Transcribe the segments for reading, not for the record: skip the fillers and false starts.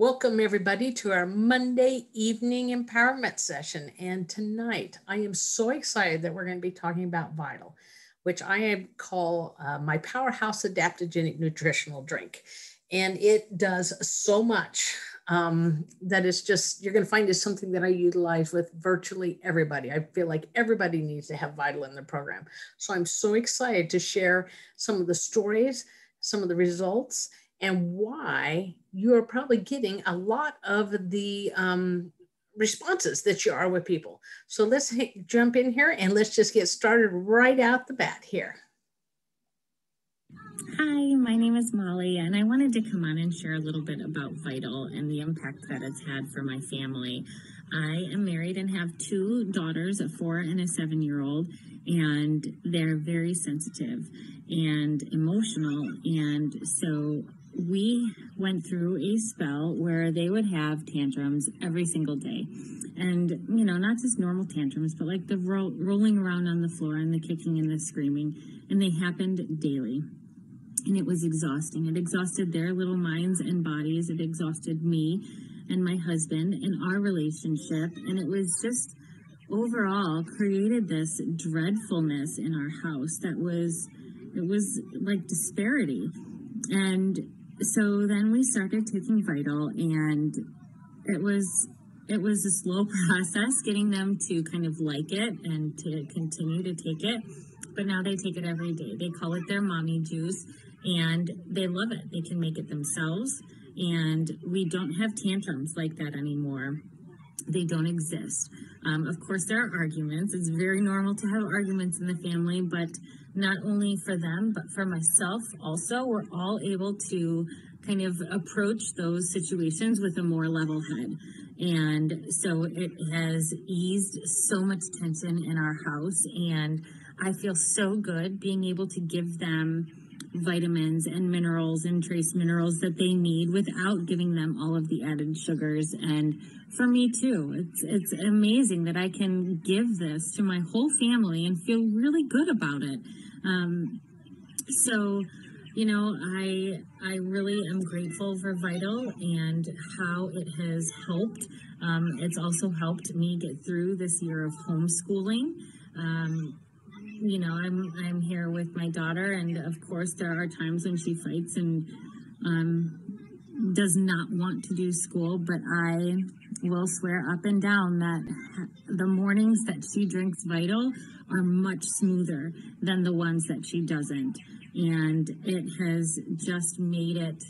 Welcome everybody to our Monday evening empowerment session. And tonight I am so excited that we're going to be talking about Vital, which I call my Powerhouse Adaptogenic Nutritional drink. And it does so much that it's just, you're going to find is something that I utilize with virtually everybody. I feel like everybody needs to have Vital in their program. So I'm so excited to share some of the stories, some of the results, and why you're probably getting a lot of the responses that you are with people. So let's jump in here and let's just get started right out the bat here. Hi, my name is Molly, and I wanted to come on and share a little bit about Vital and the impact that it's had for my family. I am married and have two daughters, a 4 and a 7-year-old, and they're very sensitive and emotional. And so we went through a spell where they would have tantrums every single day. And, you know, not just normal tantrums, but like the rolling around on the floor and the kicking and the screaming. And they happened daily. And it was exhausting. It exhausted their little minds and bodies. It exhausted me and my husband and our relationship. And it was just overall created this dreadfulness in our house that it was like disparity. And so then we started taking Vital, and it was a slow process getting them to kind of like it and to continue to take it. But now they take it every day. They call it their mommy juice, and they love it. They can make it themselves, and we don't have tantrums like that anymore. They don't exist. Of course, there are arguments. It's very normal to have arguments in the family, but not only for them, but for myself also. We're all able to kind of approach those situations with a more level head. And so it has eased so much tension in our house, and I feel so good being able to give them vitamins and minerals and trace minerals that they need without giving them all of the added sugars. And for me too, it's amazing that I can give this to my whole family and feel really good about it. So, you know, I really am grateful for Vital and how it has helped. It's also helped me get through this year of homeschooling. You know, I'm here with my daughter, and of course there are times when she fights and does not want to do school, but I will swear up and down that the mornings that she drinks Vital are much smoother than the ones that she doesn't. And it has just made it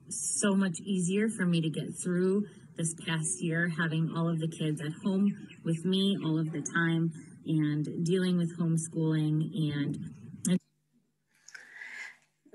so much easier for me to get through this past year, having all of the kids at home with me all of the time and dealing with homeschooling. And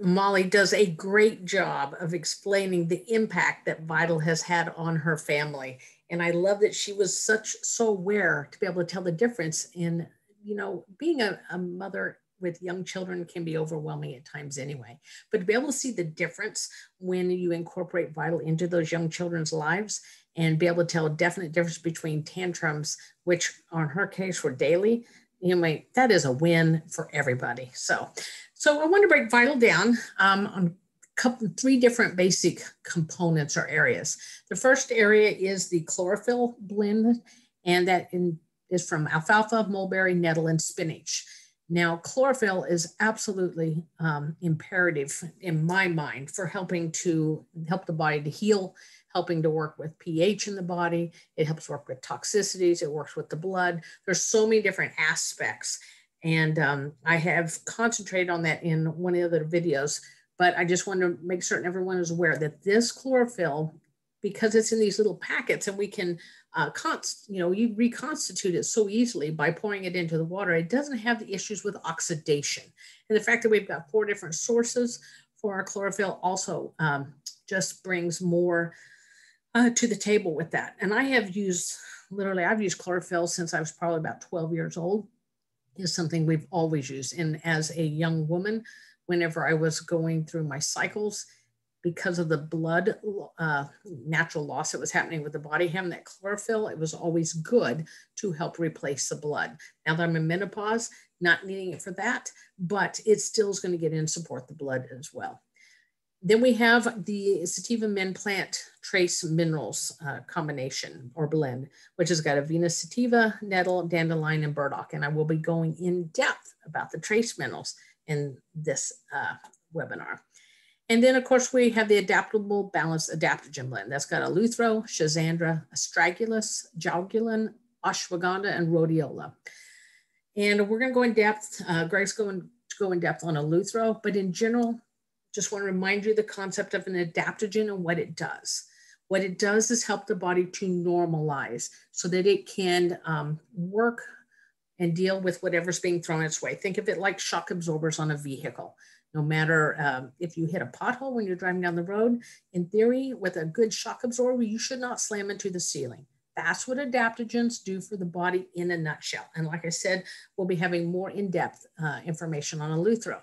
Molly does a great job of explaining the impact that Vital has had on her family. And I love that she was so aware to be able to tell the difference in, you know, being a mother with young children can be overwhelming at times anyway, but to be able to see the difference when you incorporate Vital into those young children's lives and be able to tell a definite difference between tantrums, which in her case were daily, you know, that is a win for everybody. So I want to break Vital down on three different basic components or areas. The first area is the chlorophyll blend, and that is from alfalfa, mulberry, nettle, and spinach. Now, chlorophyll is absolutely imperative in my mind for helping to help the body to heal, helping to work with pH in the body. It helps work with toxicities. It works with the blood. There's so many different aspects. And I have concentrated on that in one of the other videos, but I just want to make certain everyone is aware that this chlorophyll, because it's in these little packets and we can, you reconstitute it so easily by pouring it into the water, it doesn't have the issues with oxidation. And the fact that we've got 4 different sources for our chlorophyll also just brings more to the table with that. And I've used chlorophyll since I was probably about 12 years old. Is something we've always used. And as a young woman, whenever I was going through my cycles, because of the blood natural loss that was happening with the body, having that chlorophyll, it was always good to help replace the blood. Now that I'm in menopause, not needing it for that, but it still is going to get in and support the blood as well. Then we have the sativa men plant trace minerals combination or blend, which has got Avena sativa, nettle, dandelion, and burdock. And I will be going in depth about the trace minerals in this webinar. And then, of course, we have the adaptable balanced adaptogen blend. That's got eleuthero, schizandra, astragalus, jaugelin, ashwagandha, and rhodiola. And we're going to go in depth. Greg's going to go in depth on eleuthero, but in general, just want to remind you the concept of an adaptogen and what it does. What it does is help the body to normalize so that it can work and deal with whatever's being thrown its way. Think of it like shock absorbers on a vehicle. No matter if you hit a pothole when you're driving down the road, in theory, with a good shock absorber, you should not slam into the ceiling. That's what adaptogens do for the body in a nutshell. And like I said, we'll be having more in-depth information on eleuthero.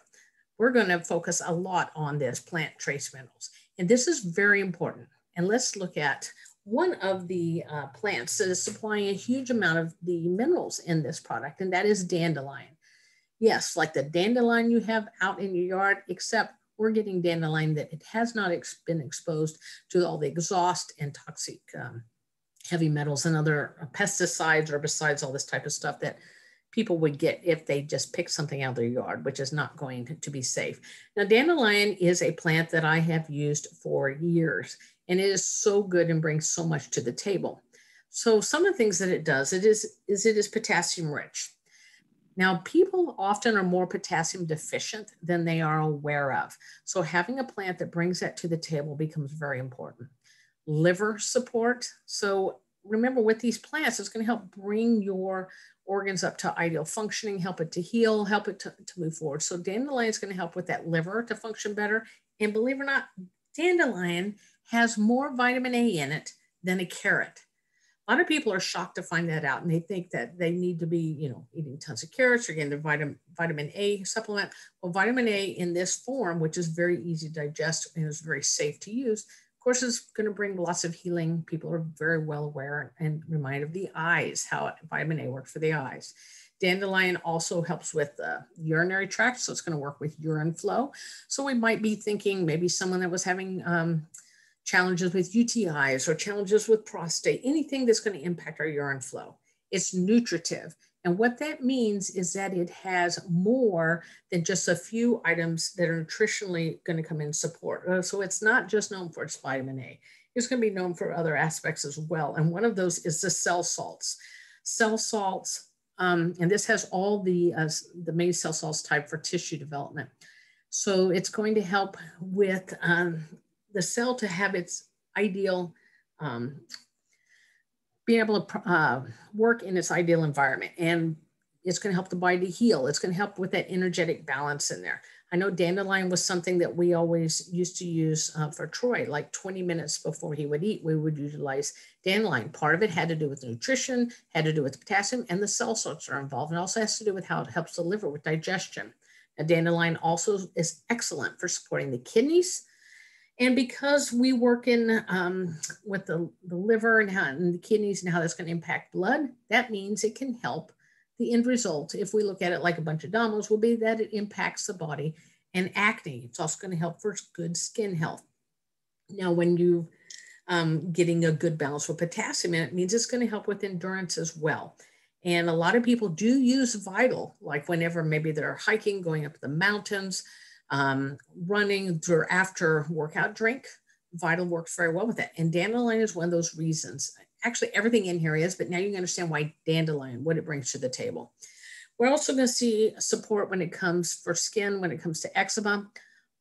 We're going to focus a lot on this plant trace minerals. And this is very important. And let's look at one of the plants that is supplying a huge amount of the minerals in this product, and that is dandelion. Yes, like the dandelion you have out in your yard, except we're getting dandelion that it has not been exposed to all the exhaust and toxic heavy metals and other pesticides, herbicides, all this type of stuff that people would get if they just pick something out of their yard, which is not going to be safe. Now, dandelion is a plant that I have used for years, and it is so good and brings so much to the table. So some of the things that it does, it is potassium rich. Now, people often are more potassium deficient than they are aware of. So having a plant that brings that to the table becomes very important. Liver support. So remember, with these plants, it's going to help bring your organs up to ideal functioning, help it to heal, help it to move forward. So dandelion is going to help with that liver to function better. And believe it or not, dandelion has more vitamin A in it than a carrot. A lot of people are shocked to find that out, and they think that they need to be, eating tons of carrots or getting their vitamin A supplement. Well, vitamin A in this form, which is very easy to digest and is very safe to use, of course, is going to bring lots of healing. People are very well aware and reminded of the eyes, how vitamin A works for the eyes. Dandelion also helps with the urinary tract, so it's going to work with urine flow. So we might be thinking maybe someone that was having challenges with UTIs or challenges with prostate, anything that's going to impact our urine flow. It's nutritive. And what that means is that it has more than just a few items that are nutritionally going to come in support. So it's not just known for its vitamin A. It's going to be known for other aspects as well. And one of those is the cell salts. Cell salts, and this has all the main cell salts type for tissue development. So it's going to help with the cell to have its ideal, being able to work in its ideal environment. And it's going to help the body to heal. It's going to help with that energetic balance in there. I know dandelion was something that we always used to use for Troy, like 20 minutes before he would eat, we would utilize dandelion. Part of it had to do with nutrition, had to do with potassium, and the cell salts are involved. It also has to do with how it helps the liver with digestion. Now, dandelion also is excellent for supporting the kidneys. And because we work in with the liver and the kidneys and how that's going to impact blood, that means it can help. The end result, if we look at it like a bunch of dominoes, will be that it impacts the body and acne. It's also going to help for good skin health. Now, when you getting a good balance with potassium, it means it's going to help with endurance as well. And a lot of people do use Vital, like whenever maybe they're hiking, going up the mountains, running or after workout drink. Vital works very well with that. And dandelion is one of those reasons. Actually, everything in here is, but now you can understand why dandelion, what it brings to the table. We're also going to see support when it comes for skin, when it comes to eczema,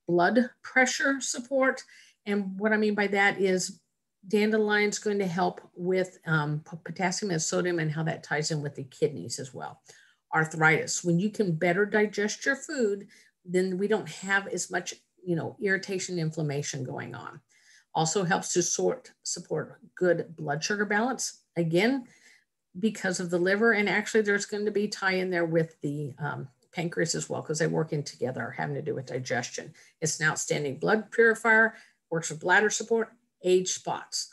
blood pressure support. And what I mean by that is dandelion is going to help with potassium and sodium and how that ties in with the kidneys as well. Arthritis, when you can better digest your food, then we don't have as much, irritation, inflammation going on. Also helps to support good blood sugar balance. Again, because of the liver, and actually there's going to be tie in there with the pancreas as well, because they work in together, having to do with digestion. It's an outstanding blood purifier, works with bladder support, age spots.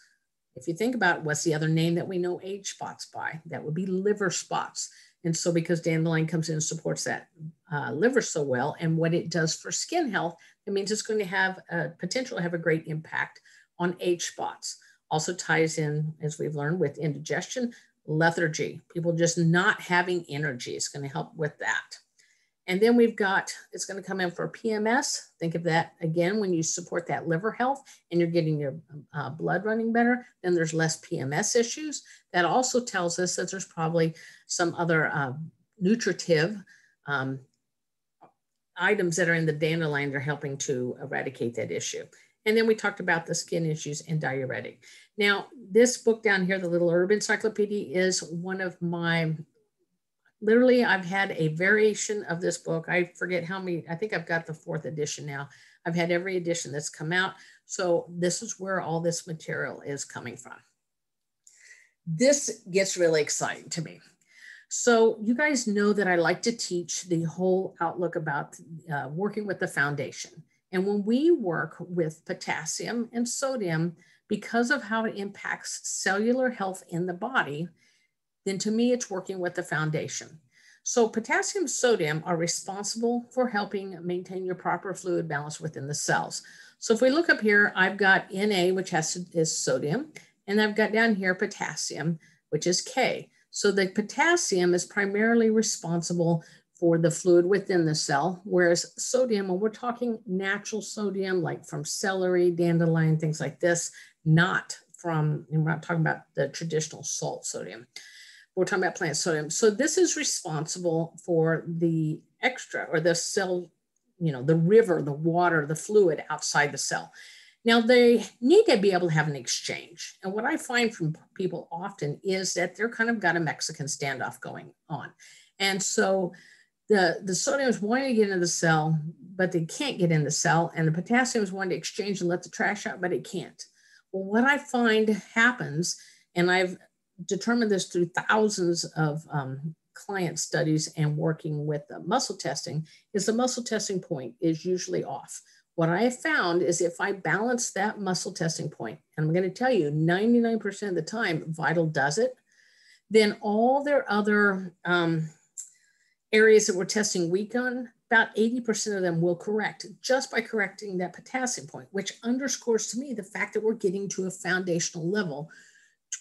If you think about what's the other name that we know age spots by, that would be liver spots. And so because dandelion comes in and supports that liver so well, and what it does for skin health, it means it's going to have a potential to have a great impact on age spots. Also ties in, as we've learned, with indigestion, lethargy, people just not having energy. It's going to help with that. And then we've got, it's going to come in for PMS. Think of that again, when you support that liver health and you're getting your blood running better, then there's less PMS issues. That also tells us that there's probably some other nutritive items that are in the dandelion that are helping to eradicate that issue. And then we talked about the skin issues and diuretic. Now, this book down here, the Little Herb Encyclopedia, is one of my, literally, I've had a variation of this book. I forget how many, I think I've got the 4th edition now. I've had every edition that's come out. So this is where all this material is coming from. This gets really exciting to me. So you guys know that I like to teach the whole outlook about working with the foundation. And when we work with potassium and sodium, because of how it impacts cellular health in the body, then to me, it's working with the foundation. So potassium and sodium are responsible for helping maintain your proper fluid balance within the cells. So if we look up here, I've got Na, which is sodium, and I've got down here potassium, which is K. So the potassium is primarily responsible for the fluid within the cell, whereas sodium, when we're talking natural sodium, like from celery, dandelion, things like this, not from, and we're not talking about the traditional salt sodium. We're talking about plant sodium. So this is responsible for the extra, or the cell, you know, the river, the water, the fluid outside the cell. Now they need to be able to have an exchange. And what I find from people often is that they're kind of got a Mexican standoff going on. And so the sodium is wanting to get into the cell, but they can't get in the cell. And the potassium is wanting to exchange and let the trash out, but it can't. Well, what I find happens, and I've determined this through thousands of client studies and working with muscle testing, is the muscle testing point is usually off. What I have found is if I balance that muscle testing point, and I'm going to tell you 99% of the time, Vital does it, then all their other areas that we're testing weak on, about 80% of them will correct just by correcting that potassium point, which underscores to me the fact that we're getting to a foundational level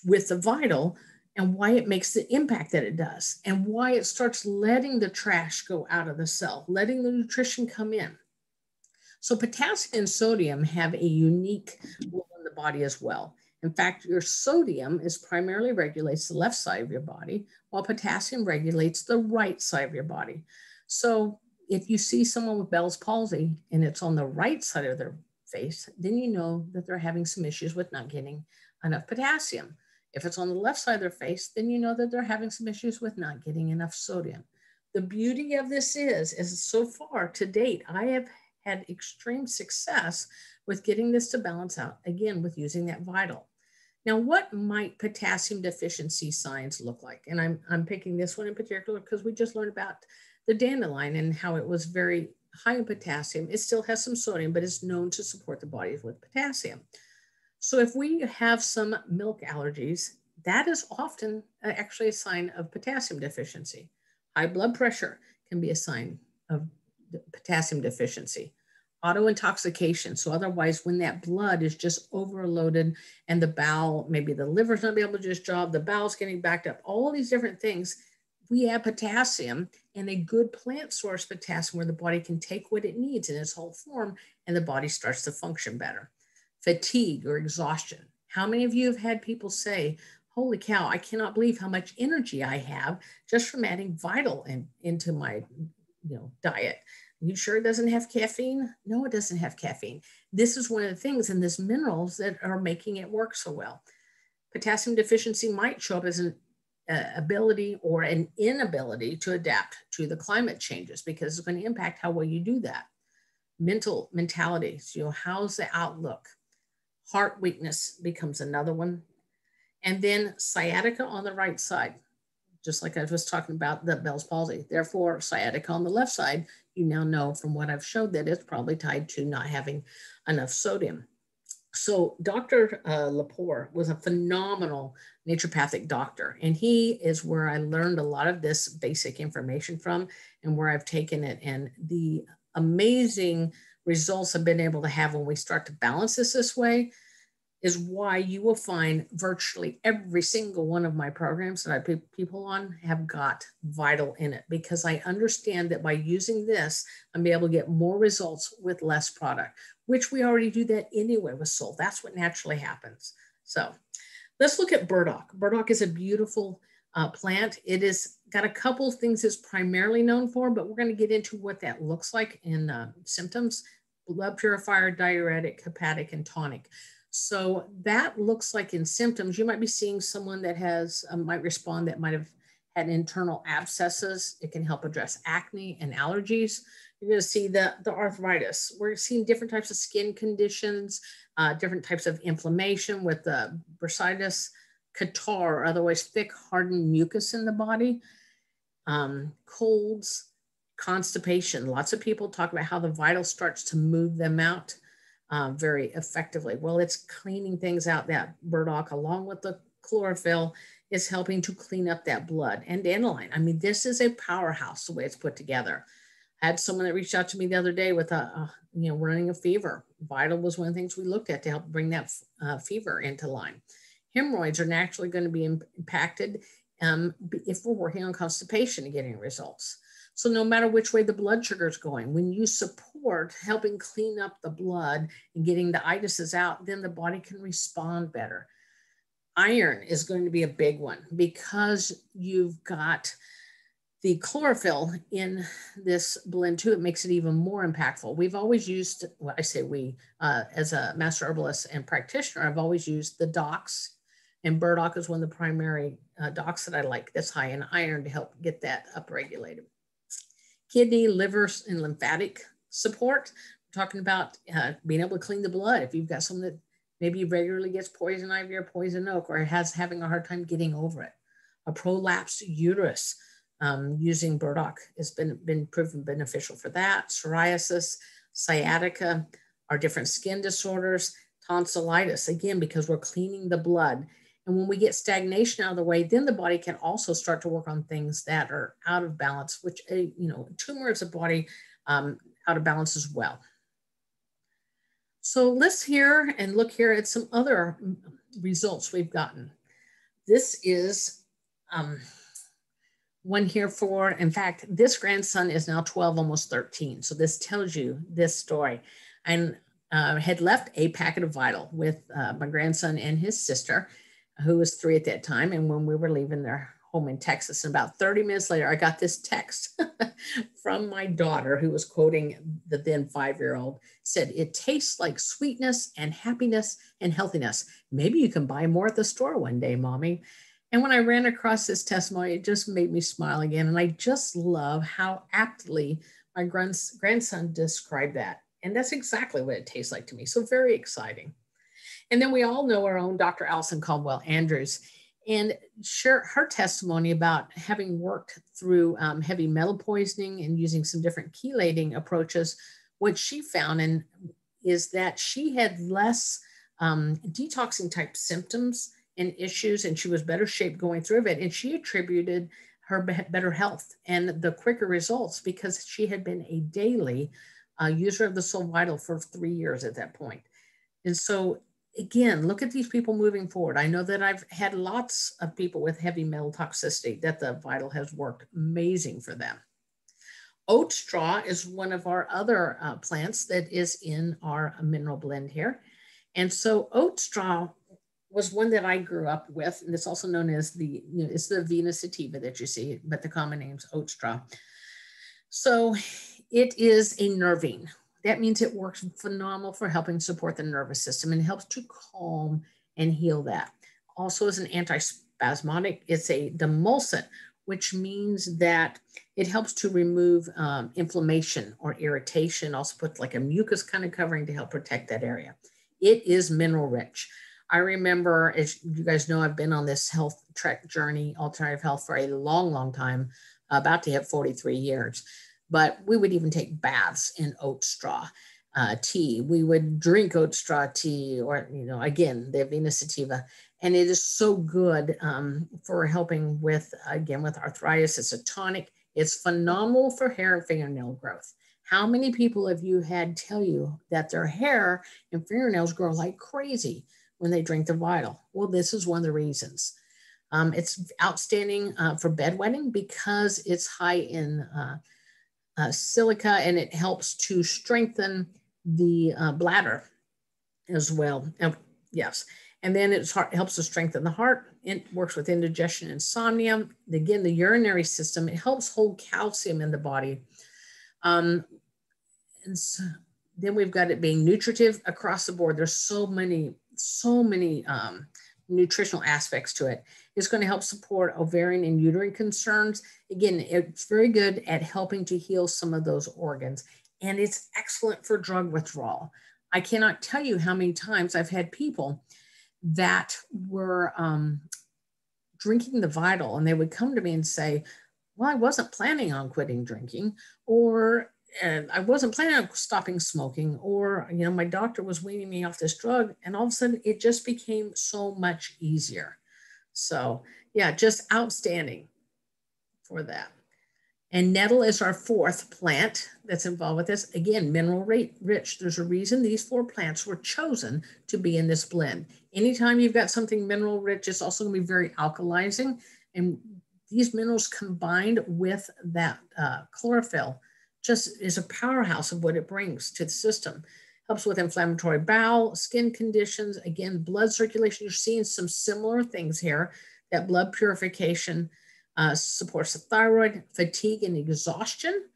with the Vital and why it makes the impact that it does and why it starts letting the trash go out of the cell, letting the nutrition come in. So potassium and sodium have a unique role in the body as well. In fact, your sodium is primarily regulates the left side of your body, while potassium regulates the right side of your body. So if you see someone with Bell's palsy and it's on the right side of their face, then you know that they're having some issues with not getting enough potassium. If it's on the left side of their face, then you know that they're having some issues with not getting enough sodium. The beauty of this is so far to date, I have had extreme success with getting this to balance out, again, with using that Vital. Now, what might potassium deficiency signs look like? And I'm picking this one in particular because we just learned about the dandelion and how it was very high in potassium. It still has some sodium, but it's known to support the body with potassium. So if we have some milk allergies, that is often actually a sign of potassium deficiency. High blood pressure can be a sign of potassium deficiency. Auto intoxication. So otherwise, when that blood is just overloaded and the bowel, maybe the liver's not able to just job, the bowel's getting backed up, all these different things, we add potassium and a good plant source potassium where the body can take what it needs in its whole form and the body starts to function better. Fatigue or exhaustion. How many of you have had people say, holy cow, I cannot believe how much energy I have just from adding Vital into my diet? You sure it doesn't have caffeine? No, it doesn't have caffeine. This is one of the things in this minerals that are making it work so well. Potassium deficiency might show up as an ability or an inability to adapt to the climate changes because it's going to impact how well you do that. Mentality, so how's the outlook? Heart weakness becomes another one. And then sciatica on the right side, just like I was talking about the Bell's palsy. Therefore, sciatica on the left side, you now know from what I've showed that it's probably tied to not having enough sodium. So Dr. Lepore was a phenomenal naturopathic doctor, and he is where I learned a lot of this basic information from and where I've taken it. And the amazing results I've been able to have when we start to balance this way is why you will find virtually every single one of my programs that I put people on have got Vital in it, because I understand that by using this, I'm able to get more results with less product, which we already do that anyway with Soul. That's what naturally happens. So let's look at burdock. Burdock is a beautiful plant. It is got a couple of things it's primarily known for, but we're going to get into what that looks like in symptoms: blood purifier, diuretic, hepatic, and tonic. So that looks like in symptoms, you might be seeing someone that has, might respond, that might have had internal abscesses. It can help address acne and allergies. You're going to see the arthritis. We're seeing different types of skin conditions, different types of inflammation with the bursitis, catarrh, or otherwise thick, hardened mucus in the body, colds, constipation. Lots of people talk about how the Vital starts to move them out very effectively. Well, it's cleaning things out. That burdock, along with the chlorophyll, is helping to clean up that blood. And dandelion. I mean, this is a powerhouse the way it's put together. I had someone that reached out to me the other day with running a fever. Vital was one of the things we looked at to help bring that fever into line. Hemorrhoids are naturally going to be impacted if we're working on constipation and getting results. So no matter which way the blood sugar is going, when you support helping clean up the blood and getting the itises out, then the body can respond better. Iron is going to be a big one because you've got the chlorophyll in this blend too. It makes it even more impactful. We've always used, well, I say we, as a master herbalist and practitioner, I've always used the dox, and burdock is one of the primary dox that I like that's high in iron to help get that upregulated. Kidney, liver, and lymphatic support. We're talking about being able to clean the blood. If you've got someone that maybe regularly gets poison ivy or poison oak, or has having a hard time getting over it. A prolapsed uterus, using burdock has been proven beneficial for that. Psoriasis, sciatica, our different skin disorders, tonsillitis, again, because we're cleaning the blood. And when we get stagnation out of the way, then the body can also start to work on things that are out of balance, which, tumor is a body out of balance as well. So let's hear and look here at some other results we've gotten. This is one here for, in fact, this grandson is now 12, almost 13. So this tells you this story. And had left a packet of Vital with my grandson and his sister, who was 3 at that time. And when we were leaving their home in Texas, and about 30 minutes later, I got this text from my daughter, who was quoting the then 5-year-old, said, "It tastes like sweetness and happiness and healthiness. Maybe you can buy more at the store one day, Mommy." And when I ran across this testimony, it just made me smile again. And I just love how aptly my grandson described that. And that's exactly what it tastes like to me. So very exciting. And then we all know our own Dr. Allison Caldwell Andrews, and share her testimony about having worked through heavy metal poisoning and using some different chelating approaches. What she found is that she had less detoxing type symptoms and issues, and she was better shaped going through it. And she attributed her better health and the quicker results because she had been a daily user of the Soul Vital for 3 years at that point. And so again, look at these people moving forward. I know that I've had lots of people with heavy metal toxicity that the Vital has worked amazing for them. Oat straw is one of our other plants that is in our mineral blend here. And so oat straw was one that I grew up with, and it's also known as it's the Venus sativa that you see, but the common name's oat straw. So it is a nervine. That means it works phenomenal for helping support the nervous system and helps to calm and heal that. Also as an antispasmodic, it's a demulcent, which means that it helps to remove inflammation or irritation, also puts like a mucus kind of covering to help protect that area. It is mineral rich. I remember, as you guys know, I've been on this health trek journey, alternative health, for a long, long time, about to hit 43 years. But we would even take baths in oat straw tea. We would drink oat straw tea, or, again, the Venus sativa. And it is so good for helping with, again, with arthritis. It's a tonic. It's phenomenal for hair and fingernail growth. How many people have you had tell you that their hair and fingernails grow like crazy when they drink the Vital? Well, this is one of the reasons. It's outstanding for bedwetting because it's high in silica, and it helps to strengthen the bladder as well. Yes. And then helps to strengthen the heart. It works with indigestion, insomnia. Again, the urinary system, it helps hold calcium in the body. And so, then we've got it being nutritive across the board. There's so many nutritional aspects to it. It's going to help support ovarian and uterine concerns. Again, it's very good at helping to heal some of those organs. And it's excellent for drug withdrawal. I cannot tell you how many times I've had people that were drinking the Vital, and they would come to me and say, well, I wasn't planning on quitting drinking, or I wasn't planning on stopping smoking, or, my doctor was weaning me off this drug, and all of a sudden it just became so much easier. So yeah, just outstanding for that. And nettle is our fourth plant that's involved with this. Again, mineral rich. There's a reason these 4 plants were chosen to be in this blend. Anytime you've got something mineral rich, it's also going to be very alkalizing. And these minerals combined with that chlorophyll just is a powerhouse of what it brings to the system. Helps with inflammatory bowel, skin conditions, again, blood circulation. You're seeing some similar things here, that blood purification, supports the thyroid, fatigue and exhaustion,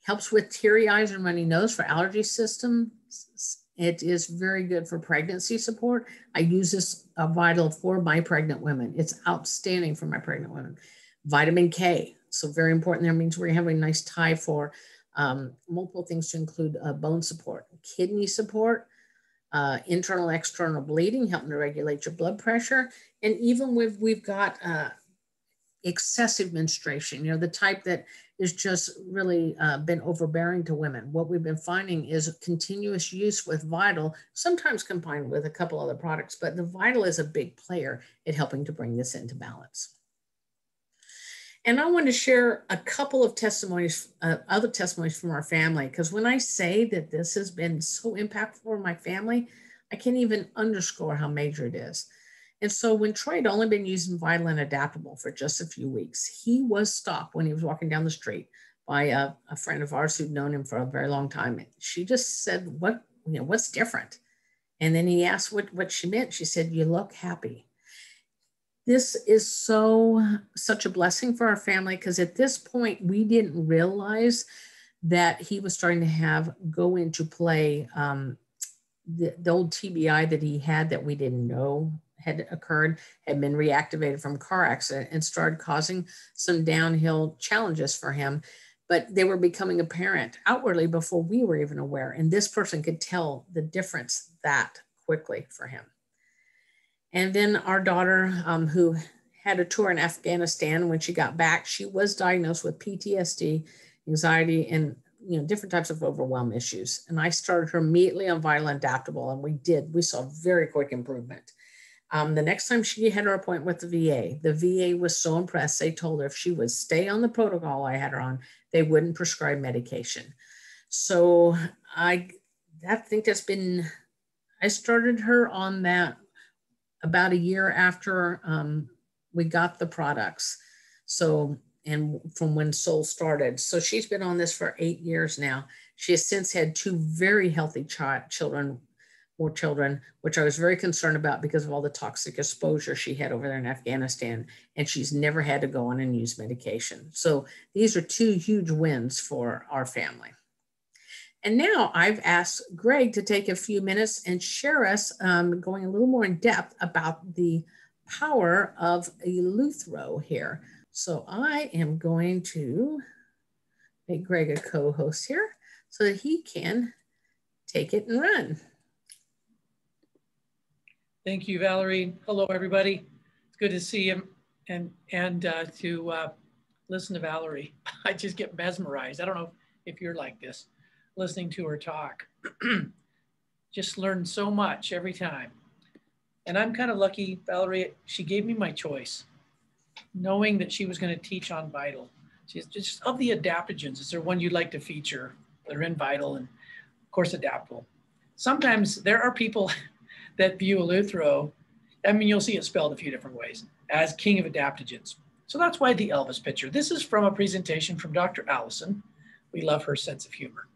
helps with teary eyes and runny nose for allergy systems. It is very good for pregnancy support. I use this Vital for my pregnant women. It's outstanding for my pregnant women. Vitamin K, so very important there, means we're having a nice tie for multiple things to include bone support, kidney support, internal, external bleeding, helping to regulate your blood pressure. And even we've got excessive menstruation, the type that is just really been overbearing to women. What we've been finding is continuous use with Vital, sometimes combined with a couple other products, but the Vital is a big player in helping to bring this into balance. And I want to share a couple of testimonies, other testimonies from our family, because when I say that this has been so impactful for my family, I can't even underscore how major it is. And so when Troy had only been using Vital and Adaptable for just a few weeks, he was stopped when he was walking down the street by a friend of ours who'd known him for a very long time. And she just said, what's different? And then he asked what she meant. She said, you look happy. This is such a blessing for our family, because at this point, we didn't realize that he was starting to go into play the old TBI that he had that we didn't know had occurred, had been reactivated from car accident and started causing some downhill challenges for him. But they were becoming apparent outwardly before we were even aware. And this person could tell the difference that quickly for him. And then our daughter, who had a tour in Afghanistan, when she got back, she was diagnosed with PTSD, anxiety, and different types of overwhelm issues. And I started her immediately on Vital and Adaptable, and we saw very quick improvement. The next time she had her appointment with the VA was so impressed, they told her if she would stay on the protocol I had her on, they wouldn't prescribe medication. So I started her on that about a year after we got the products. So, and from when Soul started. So she's been on this for 8 years now. She has since had 2 very healthy children, which I was very concerned about because of all the toxic exposure she had over there in Afghanistan. And she's never had to go on and use medication. So these are 2 huge wins for our family. And now I've asked Greg to take a few minutes and share us going a little more in depth about the power of Eleuthero here. So I am going to make Greg a co-host here so that he can take it and run. Thank you, Valerie. Hello, everybody. It's good to see you and to listen to Valerie. I just get mesmerized. I don't know if you're like this, listening to her talk. Just learn so much every time. And I'm kind of lucky, Valerie, she gave me my choice, knowing that she was going to teach on Vital. She's just, of the adaptogens, is there one you'd like to feature? they're in Vital and of course Adaptable. Sometimes there are people that view Eleuthero, I mean, you'll see it spelled a few different ways, as king of adaptogens. So that's why the Elvis picture. This is from a presentation from Dr. Allison. We love her sense of humor.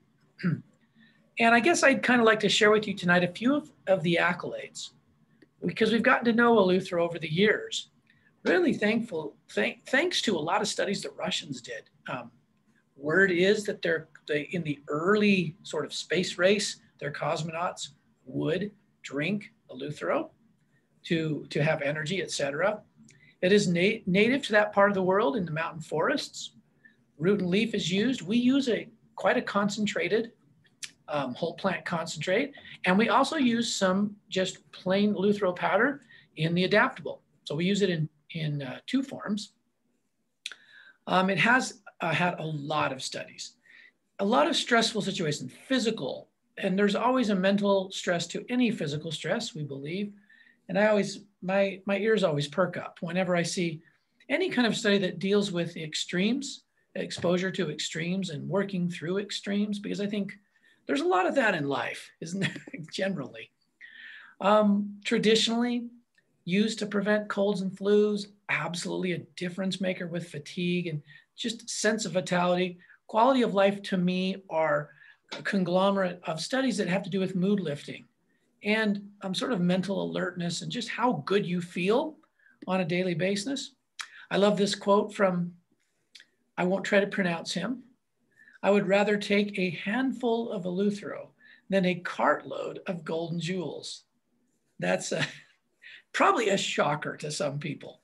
And I guess I'd kind of like to share with you tonight a few of the accolades, because we've gotten to know Eleuthero over the years. Really thanks to a lot of studies that Russians did. Word is that they in the early sort of space race, their cosmonauts would drink Eleuthero to have energy, etc. It is native to that part of the world in the mountain forests. Root and leaf is used. We use quite a concentrated whole plant concentrate, and we also use some just plain Eleuthero powder in the Adaptable. So we use it in two forms. It has had a lot of studies, a lot of stressful situations, physical, and there's always a mental stress to any physical stress, we believe. And my ears always perk up whenever I see any kind of study that deals with the extremes, exposure to extremes and working through extremes, because I think there's a lot of that in life, isn't there, generally. Traditionally used to prevent colds and flus, absolutely a difference maker with fatigue and just sense of vitality. Quality of life to me are a conglomerate of studies that have to do with mood lifting and sort of mental alertness and just how good you feel on a daily basis. I love this quote from, I won't try to pronounce him. I would rather take a handful of Eleuthero than a cartload of golden jewels. That's probably a shocker to some people.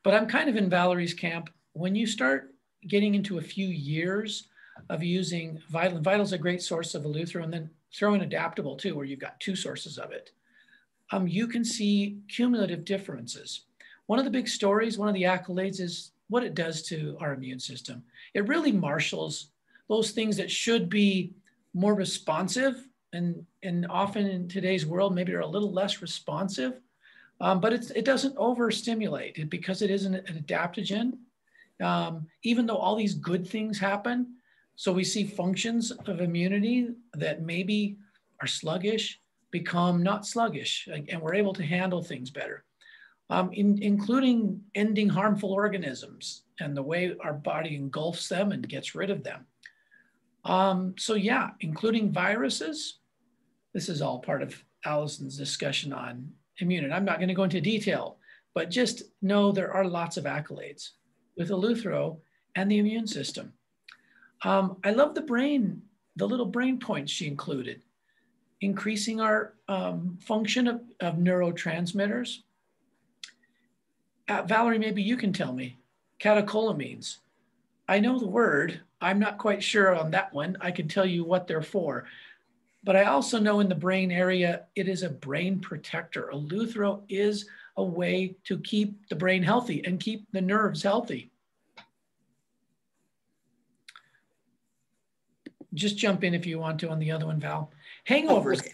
But I'm kind of in Valerie's camp. When you start getting into a few years of using Vital, and Vital's a great source of Eleuthero, and then throw in Adaptable too, where you've got two sources of it, you can see cumulative differences. One of the big stories, one of the accolades is what it does to our immune system. It really marshals those things that should be more responsive, and often in today's world, maybe are a little less responsive, but it doesn't overstimulate because it is an adaptogen. Even though all these good things happen, so we see functions of immunity that maybe are sluggish become not sluggish, and we're able to handle things better. Including ending harmful organisms and the way our body engulfs them and gets rid of them. So yeah, including viruses. This is all part of Allison's discussion on immunity. I'm not going to go into detail, but just know there are lots of accolades with Eleuthero and the immune system. I love the brain, the little brain points she included, increasing our function of neurotransmitters. Valerie, maybe you can tell me, catecholamines. I know the word, I'm not quite sure on that one. I can tell you what they're for, but I also know in the brain area, it is a brain protector. Eleuthero is a way to keep the brain healthy and keep the nerves healthy. Just jump in if you want to on the other one, Val. Hangovers. Okay.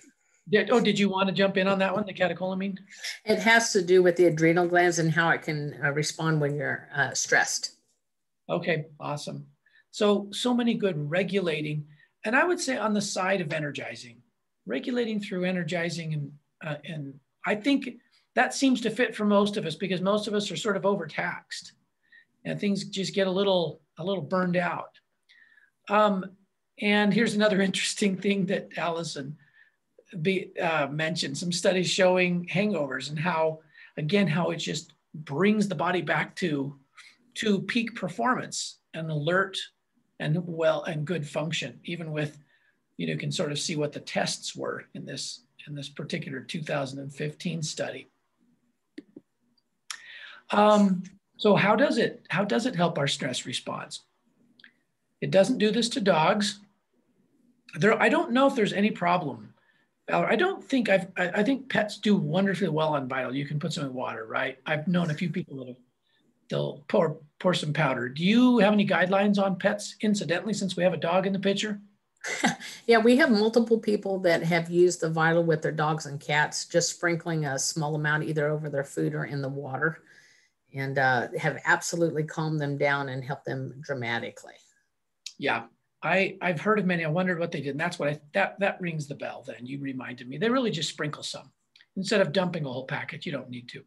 Did you want to jump in on that one, the catecholamine? It has to do with the adrenal glands and how it can respond when you're stressed. Okay, awesome. So many good regulating, and I would say on the side of energizing, regulating through energizing, and I think that seems to fit for most of us because most of us are sort of overtaxed, and things just get a little burned out. And here's another interesting thing that Allison mentioned, some studies showing hangovers and how it just brings the body back to peak performance and alert and good function, even with, you can sort of see what the tests were in this particular 2015 study. So how does it help our stress response? It doesn't do this to dogs. I don't know if there's any problem. I think pets do wonderfully well on Vital. You can put some in water, right? I've known a few people they'll pour some powder. Do you have any guidelines on pets, incidentally, since we have a dog in the picture? Yeah, we have multiple people that have used the Vital with their dogs and cats, just sprinkling a small amount either over their food or in the water, and have absolutely calmed them down and helped them dramatically. Yeah, I've heard of many. I wondered what they did. And that's what that rings the bell then. You reminded me. They really just sprinkle some. Instead of dumping a whole packet, you don't need to.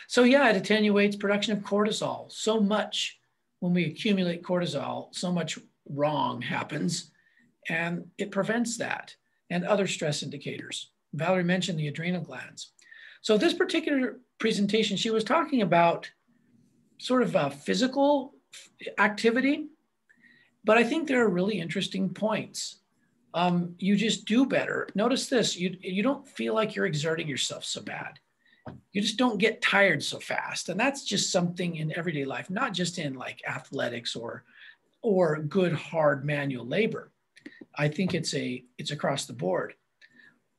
So yeah, it attenuates production of cortisol. So much when we accumulate cortisol, so much wrong happens, and it prevents that and other stress indicators. Valerie mentioned the adrenal glands. So this particular presentation, she was talking about sort of a physical activity, but I think there are really interesting points. You just do better. Notice this, you don't feel like you're exerting yourself so bad. You just don't get tired so fast. And that's just something in everyday life, not just in like athletics or good hard manual labor. I think it's across the board.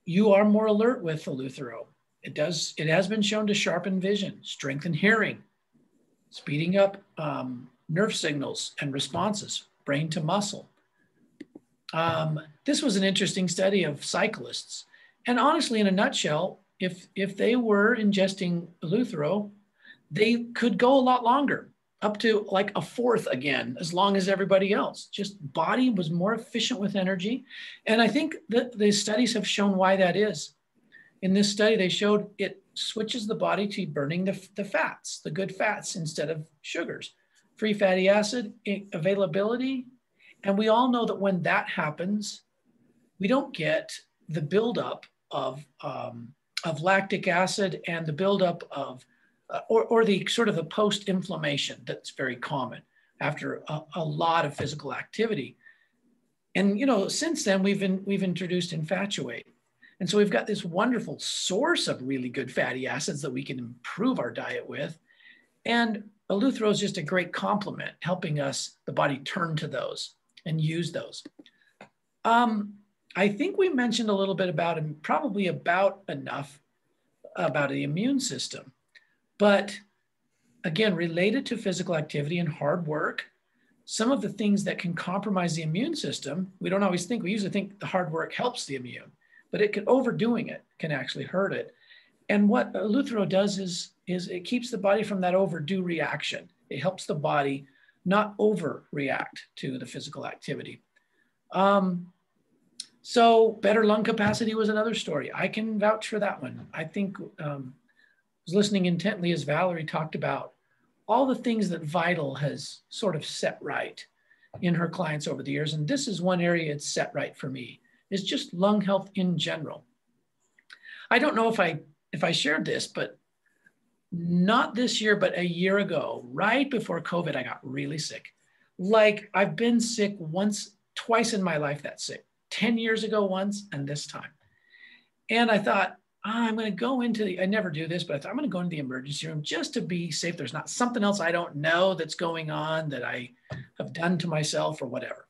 You are more alert with Eleuthero. It has been shown to sharpen vision, strengthen hearing, speeding up nerve signals and responses, brain to muscle. This was an interesting study of cyclists. And honestly, in a nutshell, if they were ingesting Eleuthero, they could go a lot longer, up to like a fourth again, as long as everybody else. Just body was more efficient with energy. And I think that the studies have shown why that is. In this study, they showed it switches the body to burning the fats, the good fats instead of sugars. Free fatty acid availability. And we all know that when that happens, we don't get the buildup of lactic acid and the buildup of, or the sort of the post-inflammation that's very common after a lot of physical activity. And since then we've introduced Infatuate. And so we've got this wonderful source of really good fatty acids that we can improve our diet with. And Eleuthero is just a great complement, helping us, the body, turn to those and use those. I think we mentioned a little bit about, and probably about enough, about the immune system. But again, related to physical activity and hard work, some of the things that can compromise the immune system, we don't always think, we usually think the hard work helps the immune, but overdoing it can actually hurt it. And what Eleuthero does is it keeps the body from that overdue reaction. It helps the body not overreact to the physical activity. So better lung capacity was another story. I can vouch for that one. I think I was listening intently as Valerie talked about all the things that Vital has sort of set right in her clients over the years. And this is one area it's set right for me, is just lung health in general. I don't know if I shared this, but not this year, but a year ago, right before COVID, I got really sick. Like I've been sick twice in my life that sick. 10 years ago once, and this time. And I thought, I'm going to go I never do this, but I thought I'm going to go into the emergency room just to be safe. There's not something else I don't know that's going on that I have done to myself or whatever.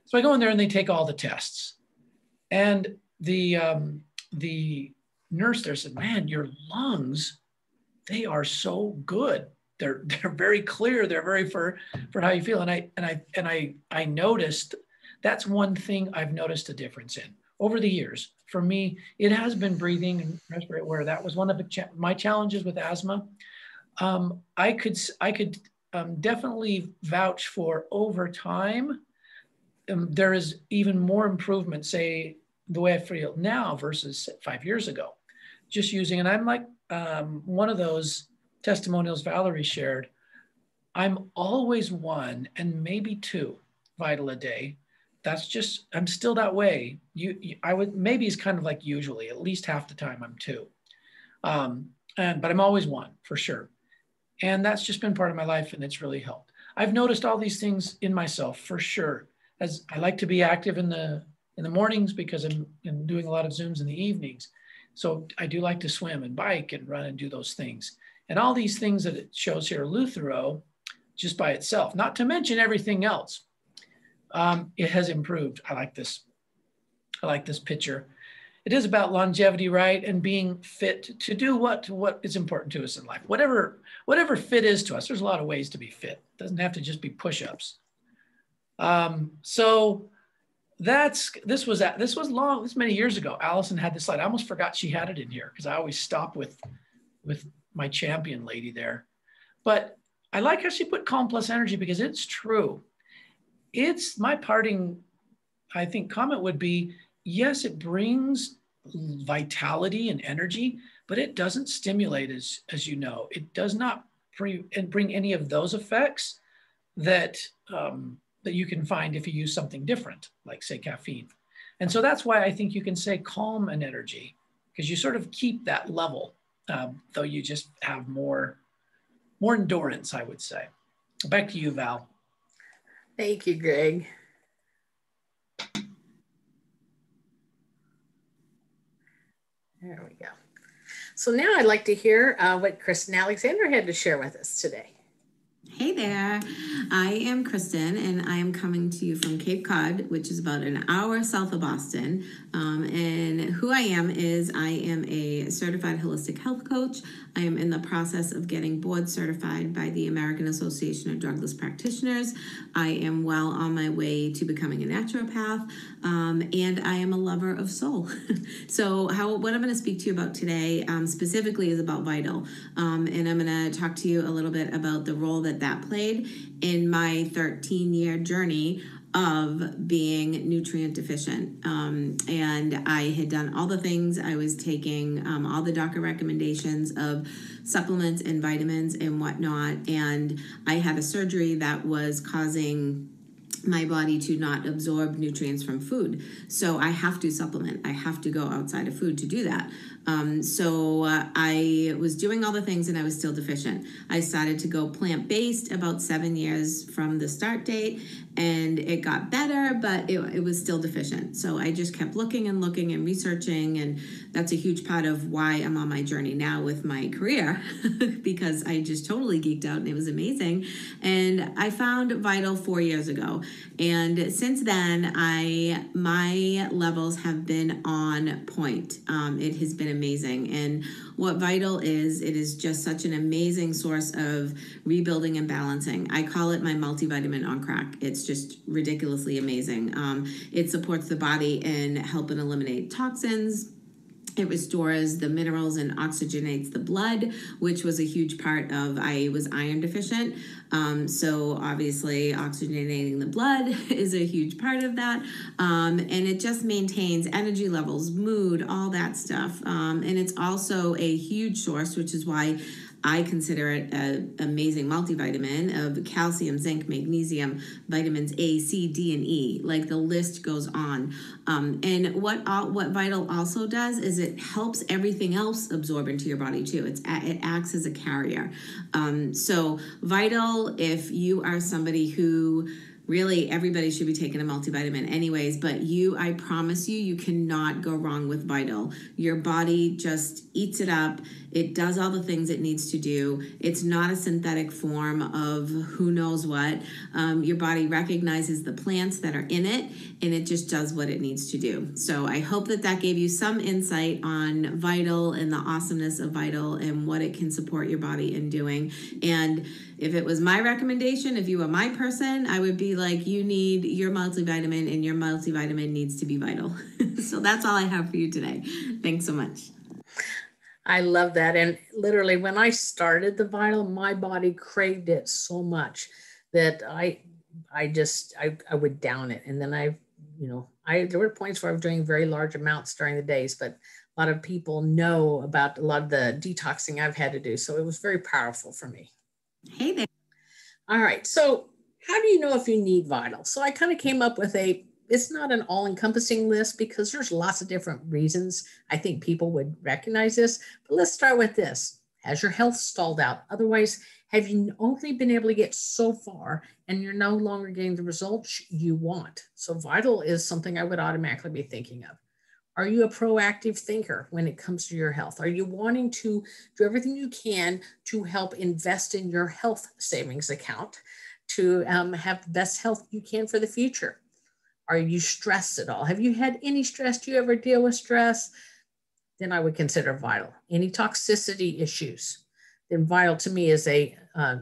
So I go in there and they take all the tests. And the nurse there said, man, your lungs, they are so good. They're very clear. They're very for how you feel. And I noticed that's one thing I've noticed a difference in over the years. For me, it has been breathing and respiratory, where that was one of my challenges with asthma. I could definitely vouch for over time. There is even more improvement, say, the way I feel now versus 5 years ago. Just using, and I'm like one of those testimonials Valerie shared. I'm always 1 and maybe 2 Vital a day. That's just, I'm still that way. I would, maybe it's kind of like usually, at least half the time I'm 2. But I'm always 1 for sure. And that's just been part of my life and it's really helped. I've noticed all these things in myself for sure. As I like to be active in the mornings because I'm doing a lot of Zooms in the evenings. So I do like to swim and bike and run and do those things. And all these things that it shows here, Eleuthero, just by itself, not to mention everything else. It has improved. I like this picture. It is about longevity, right? And being fit to do what is important to us in life. Whatever fit is to us, there's a lot of ways to be fit. It doesn't have to just be push-ups. So this was long, this many years ago. Allison had this slide. I almost forgot she had it in here because I always stop with my champion lady there. But I like how she put calm plus energy because it's true. it's my parting, I think, comment would be, yes, it brings vitality and energy, but it doesn't stimulate, as you know. It does not bring any of those effects that that you can find if you use something different, like say caffeine. And so that's why I think you can say calm and energy, because you sort of keep that level, though you just have more endurance, I would say. Back to you, Val. Thank you, Greg. There we go. So now I'd like to hear what Kristen Alexander had to share with us today. Hey there, I am Kristen and I am coming to you from Cape Cod, which is about an hour south of Boston. And who I am is I am a certified holistic health coach. I am in the process of getting board certified by the American Association of Drugless Practitioners. I am well on my way to becoming a naturopath, and I am a lover of soul. So what I'm going to speak to you about today specifically is about Vital. And I'm going to talk to you a little bit about the role that played in my 13-year journey of being nutrient deficient. And I had done all the things. I was taking all the doctor recommendations of supplements and vitamins and whatnot. And I had a surgery that was causing my body to not absorb nutrients from food. So I have to supplement. I have to go outside of food to do that. So I was doing all the things and I was still deficient. I started to go plant-based about 7 years from the start date, and it got better, but it was still deficient. So I just kept looking and looking and researching, and that's a huge part of why I'm on my journey now with my career, because I just totally geeked out and it was amazing. And I found Vital 4 years ago. And since then, my levels have been on point. It has been amazing. And what Vital is, it is just such an amazing source of rebuilding and balancing. I call it my multivitamin on crack. It's just ridiculously amazing. It supports the body in helping eliminate toxins. It restores the minerals and oxygenates the blood, which was a huge part of, I was iron deficient. So obviously oxygenating the blood is a huge part of that. And it just maintains energy levels, mood, all that stuff. And it's also a huge source, which is why I consider it an amazing multivitamin of calcium, zinc, magnesium, vitamins A, C, D, and E. Like the list goes on. And what Vital also does is it helps everything else absorb into your body too. It acts as a carrier. So Vital, if you are somebody who really, everybody should be taking a multivitamin anyways, but I promise you cannot go wrong with Vital. Your body just eats it up. It does all the things it needs to do. It's not a synthetic form of who knows what. Your body recognizes the plants that are in it, and it just does what it needs to do. So I hope that gave you some insight on Vital and the awesomeness of Vital and what it can support your body in doing. And if it was my recommendation, if you were my person, I would be like, you need your multivitamin, and your multivitamin needs to be Vital. So that's all I have for you today. Thanks so much. I love that. And literally when I started the Vital, my body craved it so much that I would down it. And then there were points where I was doing very large amounts during the days, but a lot of people know about a lot of the detoxing I've had to do. So it was very powerful for me. Hey there. All right. So how do you know if you need Vital? So I kind of came up with it's not an all-encompassing list because there's lots of different reasons I think people would recognize this. But let's start with this. Has your health stalled out? Otherwise, have you only been able to get so far and you're no longer getting the results you want? So Vital is something I would automatically be thinking of. Are you a proactive thinker when it comes to your health? Are you wanting to do everything you can to help invest in your health savings account to have the best health you can for the future? Are you stressed at all? Have you had any stress? Do you ever deal with stress? Then I would consider Vital. Any toxicity issues? Then Vital to me is a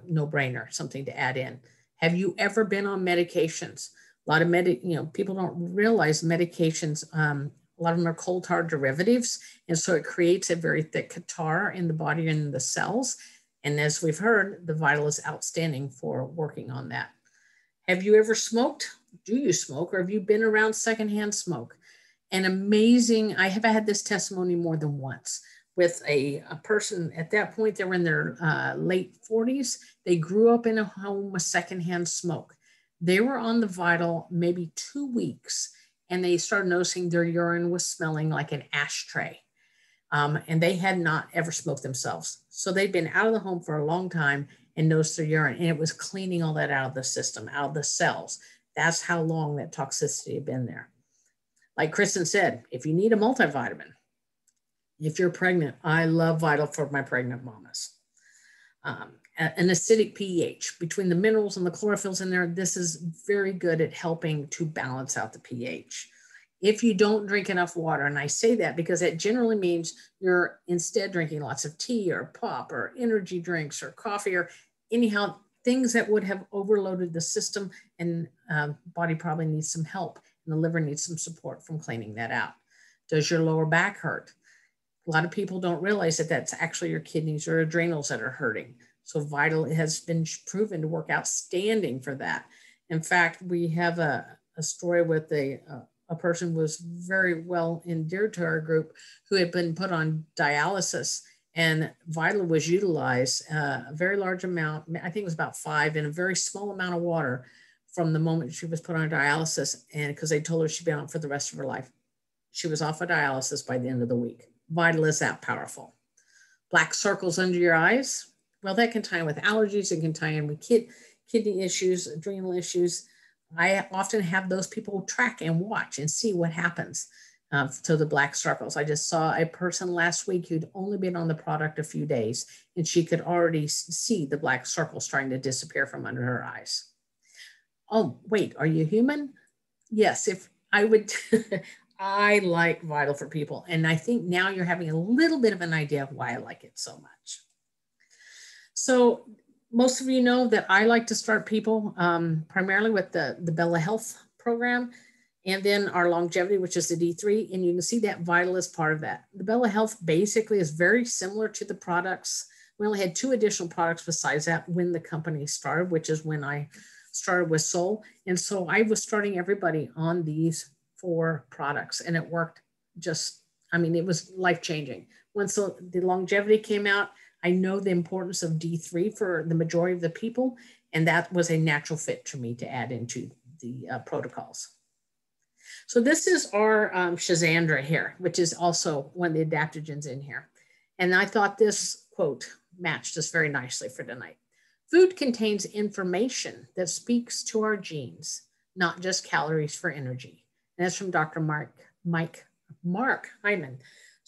no-brainer, something to add in. Have you ever been on medications? A lot of people don't realize medications, a lot of them are coal tar derivatives. And so it creates a very thick catarrh in the body and in the cells. And as we've heard, the Vital is outstanding for working on that. Have you ever smoked? do you smoke or have you been around secondhand smoke? And amazing, I have had this testimony more than once with a person at that point, they were in their late 40s. They grew up in a home with secondhand smoke. They were on the Vital maybe 2 weeks and they started noticing their urine was smelling like an ashtray. And they had not ever smoked themselves. So they'd been out of the home for a long time and noticed their urine, and it was cleaning all that out of the system, out of the cells. That's how long that toxicity had been there. Like Kristen said, if you need a multivitamin, if you're pregnant, I love Vital for my pregnant mamas. An acidic pH between the minerals and the chlorophylls in there, this is very good at helping to balance out the pH. If you don't drink enough water, and I say that because it generally means you're instead drinking lots of tea or pop or energy drinks or coffee or anyhow, things that would have overloaded the system, and body probably needs some help and the liver needs some support from cleaning that out. Does your lower back hurt? A lot of people don't realize that that's actually your kidneys or adrenals that are hurting. So Vital has been proven to work outstanding for that. In fact, we have a story with a person who was very well endeared to our group who had been put on dialysis, and Vital was utilized a very large amount, I think it was about 5, in a very small amount of water from the moment she was put on dialysis, and because they told her she'd be on for the rest of her life. She was off of dialysis by the end of the week. Vital is that powerful. Black circles under your eyes, well, that can tie in with allergies, it can tie in with kidney issues, adrenal issues. I often have those people track and watch and see what happens to the black circles. I just saw a person last week who'd only been on the product a few days, and she could already see the black circles starting to disappear from under her eyes. Oh, wait, are you human? Yes, if I would, I like Vital for people. And I think now you're having a little bit of an idea of why I like it so much. So most of you know that I like to start people primarily with the Bella Health program and then our longevity, which is the D3. And you can see that Vital is part of that. The Bella Health basically is very similar to the products. We only had 2 additional products besides that when the company started, which is when I started with Soul. And so I was starting everybody on these 4 products and it worked just, I mean, it was life-changing. Once the longevity came out, I know the importance of D3 for the majority of the people, and that was a natural fit for me to add into the protocols. So this is our Shazandra here, which is also one of the adaptogens in here. And I thought this quote matched us very nicely for tonight. Food contains information that speaks to our genes, not just calories for energy. And that's from Dr. Mark Hyman.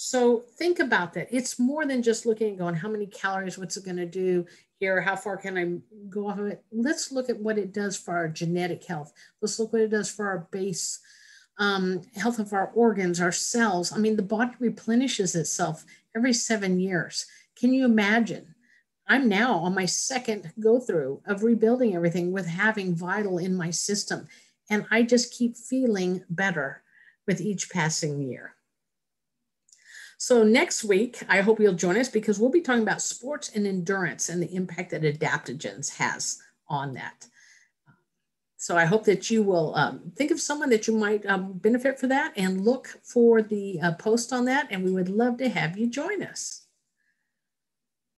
So think about that. It's more than just looking and going, how many calories, what's it going to do here? How far can I go off of it? Let's look at what it does for our genetic health. Let's look what it does for our base health of our organs, our cells. I mean, the body replenishes itself every 7 years. Can you imagine? I'm now on my 2nd go through of rebuilding everything with having Vital in my system. And I just keep feeling better with each passing year. So next week, I hope you'll join us because we'll be talking about sports and endurance and the impact that adaptogens has on that. So I hope that you will think of someone that you might benefit for that and look for the post on that. And we would love to have you join us.